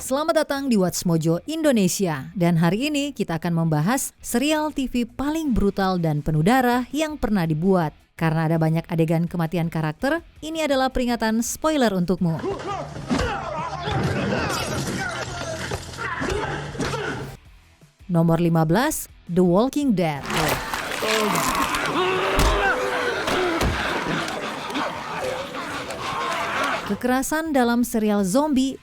Selamat datang di What's Mojo Indonesia. Dan hari ini kita akan membahas serial TV paling brutal dan penuh darah yang pernah dibuat. Karena ada banyak adegan kematian karakter, ini adalah peringatan spoiler untukmu. Nomor 15, The Walking Dead. Kekerasan dalam serial zombie,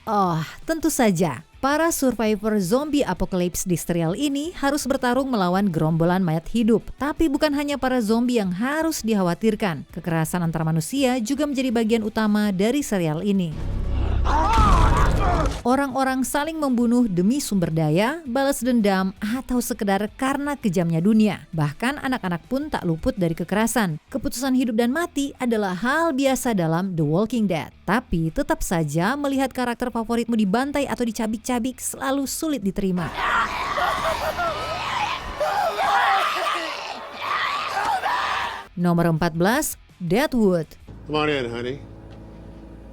tentu saja. Para survivor zombie apocalypse di serial ini harus bertarung melawan gerombolan mayat hidup. Tapi bukan hanya para zombie yang harus dikhawatirkan. Kekerasan antar manusia juga menjadi bagian utama dari serial ini. Orang-orang saling membunuh demi sumber daya, balas dendam, atau sekedar karena kejamnya dunia. Bahkan anak-anak pun tak luput dari kekerasan. Keputusan hidup dan mati adalah hal biasa dalam The Walking Dead. Tapi tetap saja melihat karakter favoritmu dibantai atau dicabik-cabik selalu sulit diterima. Nomor 14, Deadwood. Come on in, honey.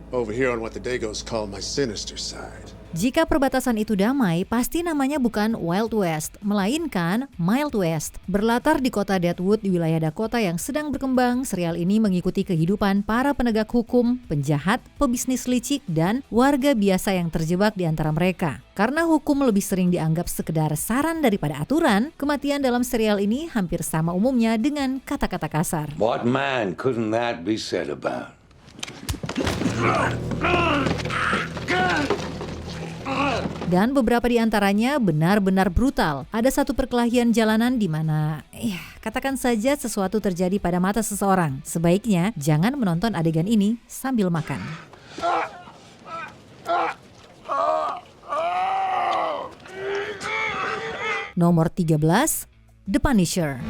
Over here on what the Dagos call my sinister side. Jika perbatasan itu damai, pasti namanya bukan Wild West, melainkan Mild West. Berlatar di kota Deadwood di wilayah Dakota yang sedang berkembang, serial ini mengikuti kehidupan para penegak hukum, penjahat, pebisnis licik, dan warga biasa yang terjebak di antara mereka. Karena hukum lebih sering dianggap sekedar saran daripada aturan, kematian dalam serial ini hampir sama umumnya dengan kata-kata kasar. What man couldn't that be said about? Dan beberapa di antaranya benar-benar brutal. Ada satu perkelahian jalanan di mana, katakan saja sesuatu terjadi pada mata seseorang. Sebaiknya jangan menonton adegan ini sambil makan. Nomor 13, The Punisher.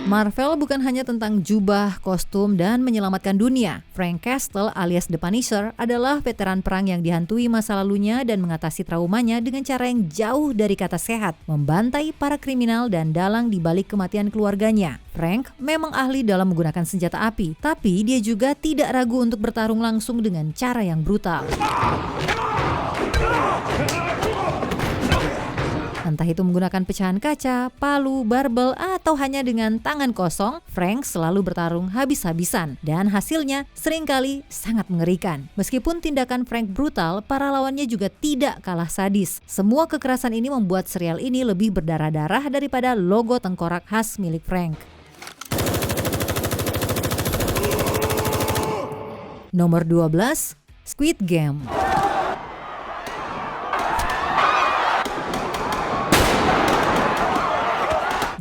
Marvel bukan hanya tentang jubah, kostum, dan menyelamatkan dunia. Frank Castle alias The Punisher adalah veteran perang yang dihantui masa lalunya dan mengatasi traumanya dengan cara yang jauh dari kata sehat, membantai para kriminal dan dalang di balik kematian keluarganya. Frank memang ahli dalam menggunakan senjata api, tapi dia juga tidak ragu untuk bertarung langsung dengan cara yang brutal. Entah itu menggunakan pecahan kaca, palu, barbel, atau hanya dengan tangan kosong, Frank selalu bertarung habis-habisan. Dan hasilnya seringkali sangat mengerikan. Meskipun tindakan Frank brutal, para lawannya juga tidak kalah sadis. Semua kekerasan ini membuat serial ini lebih berdarah-darah daripada logo tengkorak khas milik Frank. Nomor 12, Squid Game.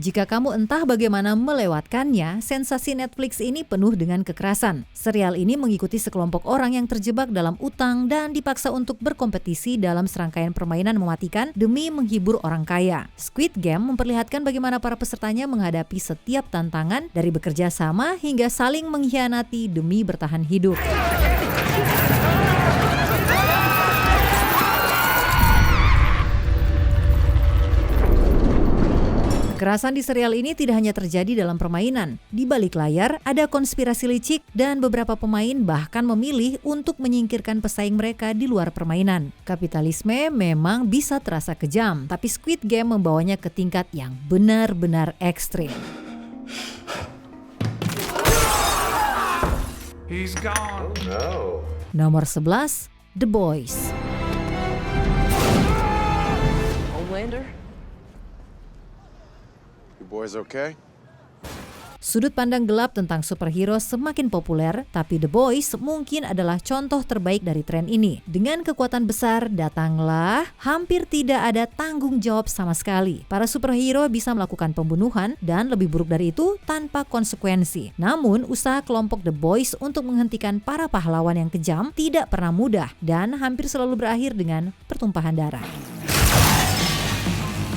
Jika kamu entah bagaimana melewatkannya, sensasi Netflix ini penuh dengan kekerasan. Serial ini mengikuti sekelompok orang yang terjebak dalam utang dan dipaksa untuk berkompetisi dalam serangkaian permainan mematikan demi menghibur orang kaya. Squid Game memperlihatkan bagaimana para pesertanya menghadapi setiap tantangan dari bekerja sama hingga saling mengkhianati demi bertahan hidup. Kekerasan di serial ini tidak hanya terjadi dalam permainan. Di balik layar ada konspirasi licik dan beberapa pemain bahkan memilih untuk menyingkirkan pesaing mereka di luar permainan. Kapitalisme memang bisa terasa kejam, tapi Squid Game membawanya ke tingkat yang benar-benar ekstrim. He's gone. Oh, no. Nomor 11, The Boys. Homelander? You boys okay? Sudut pandang gelap tentang superhero semakin populer, tapi The Boys mungkin adalah contoh terbaik dari tren ini. Dengan kekuatan besar, datanglah hampir tidak ada tanggung jawab sama sekali. Para superhero bisa melakukan pembunuhan dan lebih buruk dari itu tanpa konsekuensi. Namun, usaha kelompok The Boys untuk menghentikan para pahlawan yang kejam tidak pernah mudah dan hampir selalu berakhir dengan pertumpahan darah.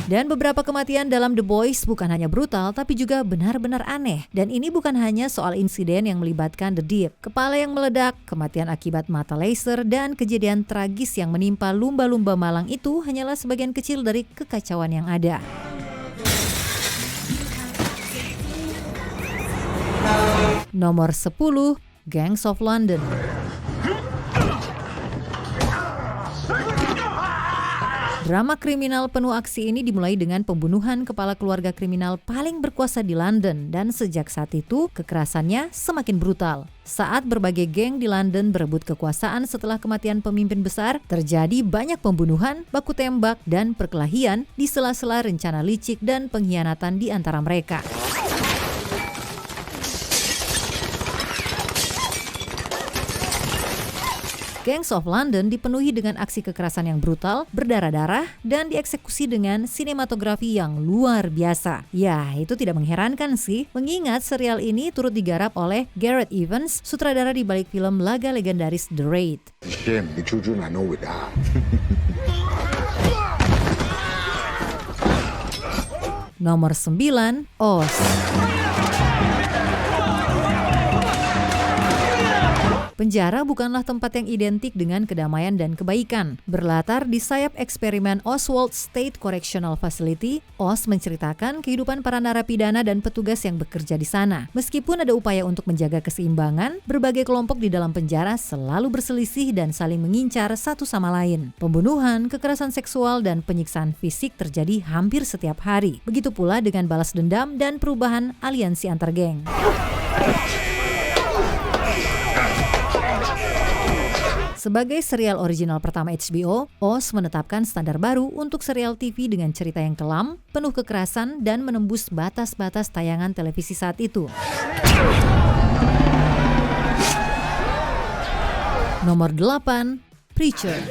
Dan beberapa kematian dalam The Boys bukan hanya brutal, tapi juga benar-benar aneh. Dan ini bukan hanya soal insiden yang melibatkan The Deep, kepala yang meledak, kematian akibat mata laser, dan kejadian tragis yang menimpa lumba-lumba malang itu hanyalah sebagian kecil dari kekacauan yang ada. Nomor 10, Gangs of London. Drama kriminal penuh aksi ini dimulai dengan pembunuhan kepala keluarga kriminal paling berkuasa di London dan sejak saat itu kekerasannya semakin brutal. Saat berbagai geng di London berebut kekuasaan setelah kematian pemimpin besar, terjadi banyak pembunuhan, baku tembak, dan perkelahian di sela-sela rencana licik dan pengkhianatan di antara mereka. Gangs of London dipenuhi dengan aksi kekerasan yang brutal, berdarah-darah, dan dieksekusi dengan sinematografi yang luar biasa. Ya, itu tidak mengherankan sih, mengingat serial ini turut digarap oleh Gareth Evans, sutradara di balik film laga legendaris The Raid. Shame, the children I know will die. Nomor 9, Oz. Penjara bukanlah tempat yang identik dengan kedamaian dan kebaikan. Berlatar di sayap eksperimen Oswald State Correctional Facility, Oz menceritakan kehidupan para narapidana dan petugas yang bekerja di sana. Meskipun ada upaya untuk menjaga keseimbangan, berbagai kelompok di dalam penjara selalu berselisih dan saling mengincar satu sama lain. Pembunuhan, kekerasan seksual, dan penyiksaan fisik terjadi hampir setiap hari. Begitu pula dengan balas dendam dan perubahan aliansi antar geng. Sebagai serial original pertama HBO, Oz menetapkan standar baru untuk serial TV dengan cerita yang kelam, penuh kekerasan, dan menembus batas-batas tayangan televisi saat itu. Nomor 8, Preacher.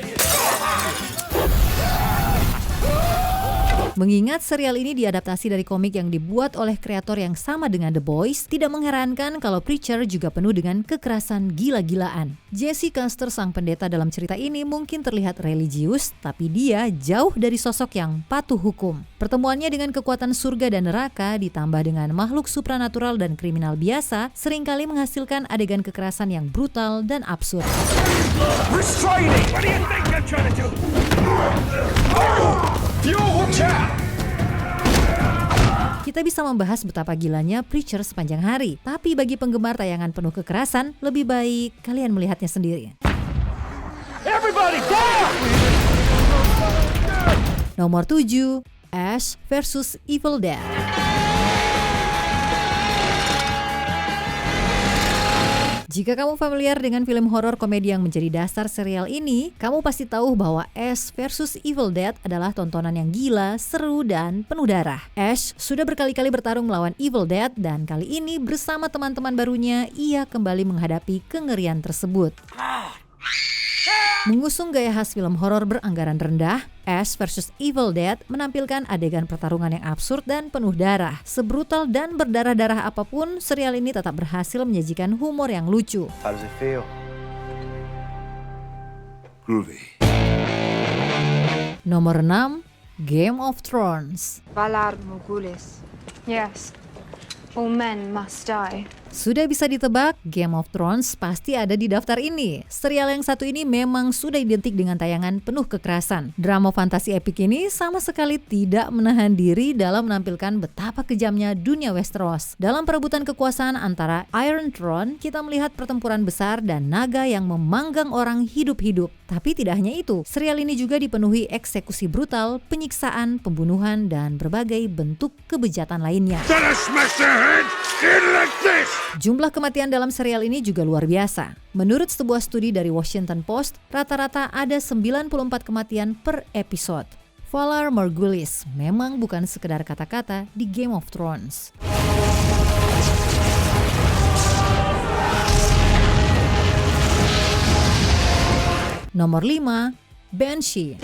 Mengingat serial ini diadaptasi dari komik yang dibuat oleh kreator yang sama dengan The Boys, tidak mengherankan kalau Preacher juga penuh dengan kekerasan gila-gilaan. Jesse Custer, sang pendeta dalam cerita ini, mungkin terlihat religius, tapi dia jauh dari sosok yang patuh hukum. Pertemuannya dengan kekuatan surga dan neraka ditambah dengan makhluk supranatural dan kriminal biasa seringkali menghasilkan adegan kekerasan yang brutal dan absurd. Restraining! What do you think you're trying to do? Kita bisa membahas betapa gilanya Preacher sepanjang hari, tapi bagi penggemar tayangan penuh kekerasan, lebih baik kalian melihatnya sendiri. Everybody down! Nomor 7, Ash vs Evil Dead. Jika kamu familiar dengan film horor komedi yang menjadi dasar serial ini, kamu pasti tahu bahwa Ash vs Evil Dead adalah tontonan yang gila, seru, dan penuh darah. Ash sudah berkali-kali bertarung melawan Evil Dead dan kali ini bersama teman-teman barunya, ia kembali menghadapi kengerian tersebut. Mengusung gaya khas film horor beranggaran rendah, Ash vs Evil Dead menampilkan adegan pertarungan yang absurd dan penuh darah. Sebrutal dan berdarah-darah apapun, serial ini tetap berhasil menyajikan humor yang lucu. How does it feel? Groovy. Nomor 6, Game of Thrones. Valar Morghulis. Yes. All men must die. Sudah bisa ditebak, Game of Thrones pasti ada di daftar ini. Serial yang satu ini memang sudah identik dengan tayangan penuh kekerasan. Drama fantasi epik ini sama sekali tidak menahan diri dalam menampilkan betapa kejamnya dunia Westeros. Dalam perebutan kekuasaan antara Iron Throne, kita melihat pertempuran besar dan naga yang memanggang orang hidup-hidup. Tapi tidak hanya itu, serial ini juga dipenuhi eksekusi brutal, penyiksaan, pembunuhan, dan berbagai bentuk kebejatan lainnya. Jumlah kematian dalam serial ini juga luar biasa. Menurut sebuah studi dari Washington Post, rata-rata ada 94 kematian per episode. Valar Morghulis memang bukan sekedar kata-kata di Game of Thrones. Nomor 5, Banshee.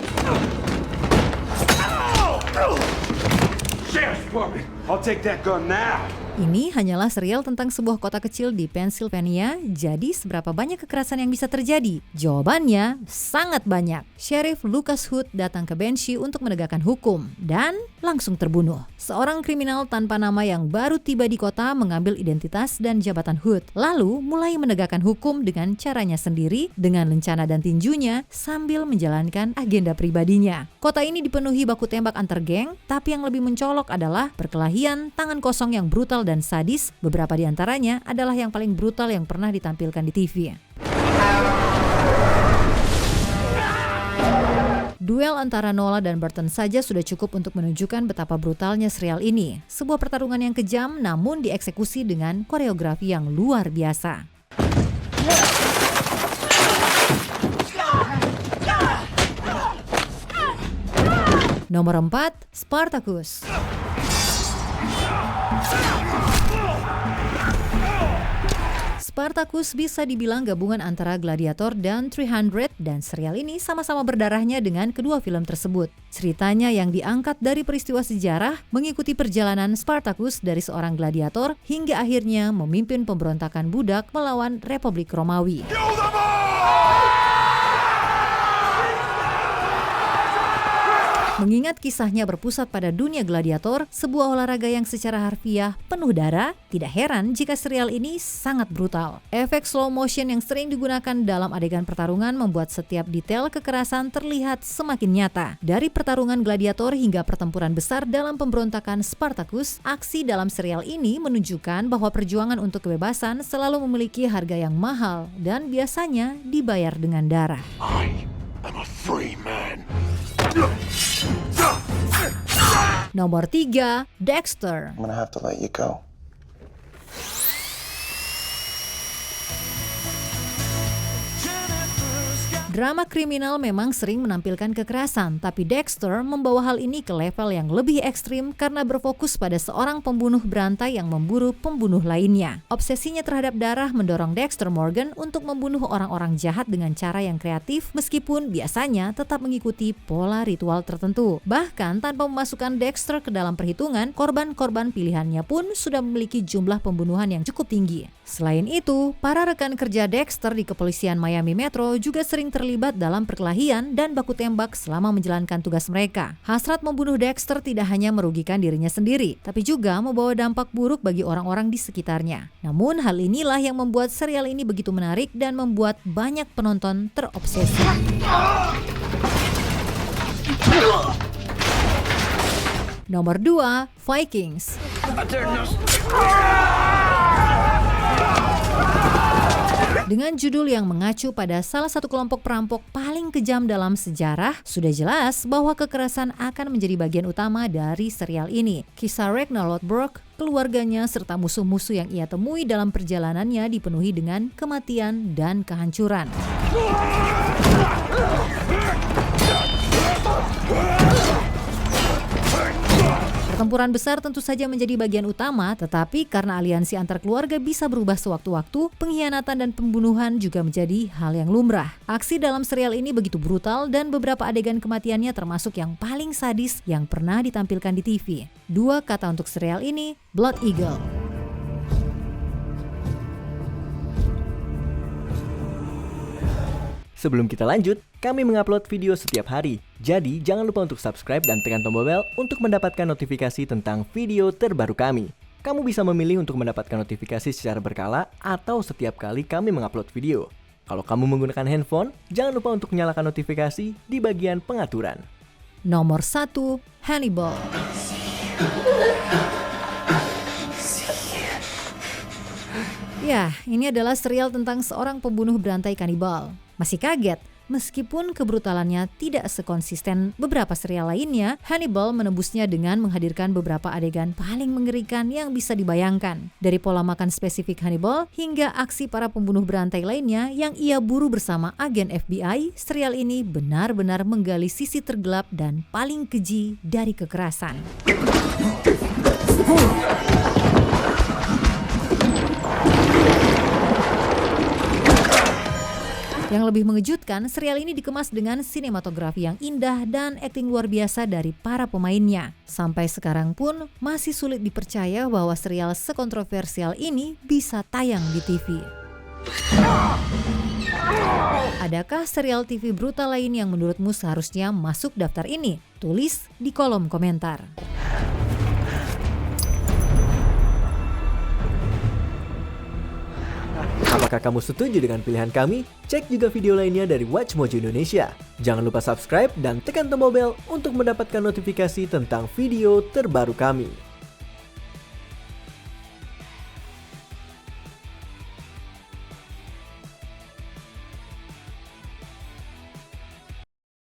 I'll take that gun now. Ini hanyalah serial tentang sebuah kota kecil di Pennsylvania, jadi seberapa banyak kekerasan yang bisa terjadi? Jawabannya, sangat banyak. Sheriff Lucas Hood datang ke Banshee untuk menegakkan hukum, dan langsung terbunuh. Seorang kriminal tanpa nama yang baru tiba di kota mengambil identitas dan jabatan Hood, lalu mulai menegakkan hukum dengan caranya sendiri, dengan lencana dan tinjunya, sambil menjalankan agenda pribadinya. Kota ini dipenuhi baku tembak antar geng, tapi yang lebih mencolok adalah perkelahian tangan kosong yang brutal dan sadis. Beberapa di antaranya adalah yang paling brutal yang pernah ditampilkan di TV. Duel antara Nola dan Burton saja sudah cukup untuk menunjukkan betapa brutalnya serial ini. Sebuah pertarungan yang kejam namun dieksekusi dengan koreografi yang luar biasa. Nomor 4, Spartacus. Spartacus bisa dibilang gabungan antara Gladiator dan 300, dan serial ini sama-sama berdarahnya dengan kedua film tersebut. Ceritanya yang diangkat dari peristiwa sejarah mengikuti perjalanan Spartacus dari seorang gladiator hingga akhirnya memimpin pemberontakan budak melawan Republik Romawi. Mengingat kisahnya berpusat pada dunia gladiator, sebuah olahraga yang secara harfiah penuh darah, tidak heran jika serial ini sangat brutal. Efek slow motion yang sering digunakan dalam adegan pertarungan membuat setiap detail kekerasan terlihat semakin nyata. Dari pertarungan gladiator hingga pertempuran besar dalam pemberontakan Spartacus, aksi dalam serial ini menunjukkan bahwa perjuangan untuk kebebasan selalu memiliki harga yang mahal dan biasanya dibayar dengan darah. I'm a free man. Nomor 3, Dexter. I'm gonna have to let you go. Drama kriminal memang sering menampilkan kekerasan, tapi Dexter membawa hal ini ke level yang lebih ekstrim karena berfokus pada seorang pembunuh berantai yang memburu pembunuh lainnya. Obsesinya terhadap darah mendorong Dexter Morgan untuk membunuh orang-orang jahat dengan cara yang kreatif, meskipun biasanya tetap mengikuti pola ritual tertentu. Bahkan tanpa memasukkan Dexter ke dalam perhitungan, korban-korban pilihannya pun sudah memiliki jumlah pembunuhan yang cukup tinggi. Selain itu, para rekan kerja Dexter di kepolisian Miami Metro juga sering terlibat dalam perkelahian dan baku tembak selama menjalankan tugas mereka. Hasrat membunuh Dexter tidak hanya merugikan dirinya sendiri, tapi juga membawa dampak buruk bagi orang-orang di sekitarnya. Namun hal inilah yang membuat serial ini begitu menarik dan membuat banyak penonton terobsesi. Nomor 2, Vikings. Dengan judul yang mengacu pada salah satu kelompok perampok paling kejam dalam sejarah, sudah jelas bahwa kekerasan akan menjadi bagian utama dari serial ini. Kisah Ragnar Lothbrok, keluarganya, serta musuh-musuh yang ia temui dalam perjalanannya dipenuhi dengan kematian dan kehancuran. Pertempuran besar tentu saja menjadi bagian utama, tetapi karena aliansi antar keluarga bisa berubah sewaktu-waktu, pengkhianatan dan pembunuhan juga menjadi hal yang lumrah. Aksi dalam serial ini begitu brutal dan beberapa adegan kematiannya termasuk yang paling sadis yang pernah ditampilkan di TV. 2 kata untuk serial ini, Blood Eagle. Sebelum kita lanjut, kami mengupload video setiap hari. Jadi, jangan lupa untuk subscribe dan tekan tombol bel untuk mendapatkan notifikasi tentang video terbaru kami. Kamu bisa memilih untuk mendapatkan notifikasi secara berkala atau setiap kali kami mengupload video. Kalau kamu menggunakan handphone, jangan lupa untuk nyalakan notifikasi di bagian pengaturan. Nomor 1, Hannibal. Ya, ini adalah serial tentang seorang pembunuh berantai kanibal. Masih kaget? Meskipun kebrutalannya tidak sekonsisten beberapa serial lainnya, Hannibal menembusnya dengan menghadirkan beberapa adegan paling mengerikan yang bisa dibayangkan. Dari pola makan spesifik Hannibal hingga aksi para pembunuh berantai lainnya yang ia buru bersama agen FBI, serial ini benar-benar menggali sisi tergelap dan paling keji dari kekerasan. Yang lebih mengejutkan, serial ini dikemas dengan sinematografi yang indah dan akting luar biasa dari para pemainnya. Sampai sekarang pun masih sulit dipercaya bahwa serial sekontroversial ini bisa tayang di TV. Adakah serial TV brutal lain yang menurutmu seharusnya masuk daftar ini? Tulis di kolom komentar. Apakah kamu setuju dengan pilihan kami? Cek juga video lainnya dari Watch Mojo Indonesia. Jangan lupa subscribe dan tekan tombol bel untuk mendapatkan notifikasi tentang video terbaru kami.